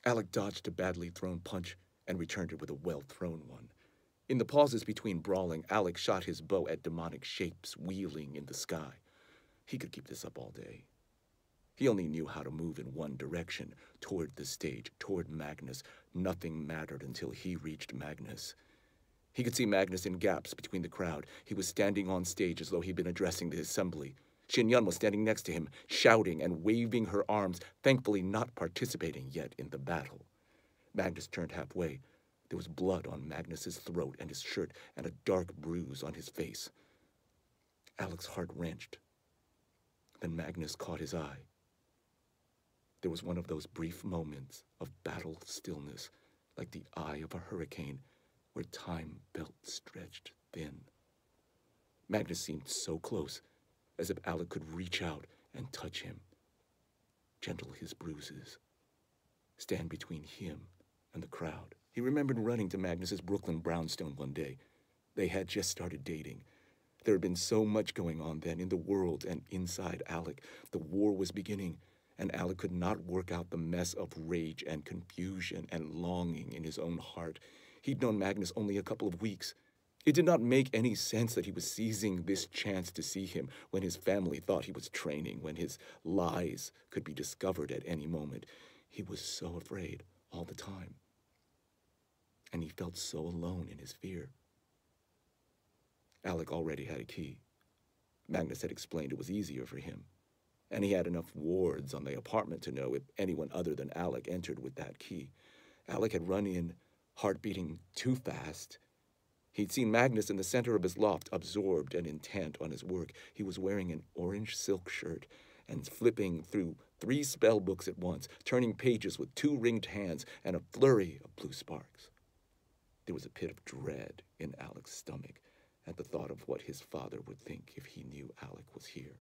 Alec dodged a badly thrown punch and returned it with a well-thrown one. In the pauses between brawling, Alec shot his bow at demonic shapes wheeling in the sky. He could keep this up all day. He only knew how to move in one direction, toward the stage, toward Magnus. Nothing mattered until he reached Magnus. He could see Magnus in gaps between the crowd. He was standing on stage as though he'd been addressing the assembly. Xinyan was standing next to him, shouting and waving her arms, thankfully not participating yet in the battle. Magnus turned halfway. There was blood on Magnus's throat and his shirt, and a dark bruise on his face. Alec's heart wrenched. Then Magnus caught his eye. There was one of those brief moments of battle stillness, like the eye of a hurricane, where time belt stretched thin. Magnus seemed so close, as if Alec could reach out and touch him, gentle his bruises, stand between him and the crowd. He remembered running to Magnus's Brooklyn brownstone one day. They had just started dating. There had been so much going on then in the world and inside Alec. The war was beginning, and Alec could not work out the mess of rage and confusion and longing in his own heart. He'd known Magnus only a couple of weeks. It did not make any sense that he was seizing this chance to see him when his family thought he was training, when his lies could be discovered at any moment. He was so afraid all the time. And he felt so alone in his fear. Alec already had a key. Magnus had explained it was easier for him, and he had enough wards on the apartment to know if anyone other than Alec entered with that key. Alec had run in, heart beating too fast. He'd seen Magnus in the center of his loft, absorbed and intent on his work. He was wearing an orange silk shirt and flipping through 3 spell books at once, turning pages with 2 ringed hands and a flurry of blue sparks. There was a pit of dread in Alec's stomach at the thought of what his father would think if he knew Alec was here.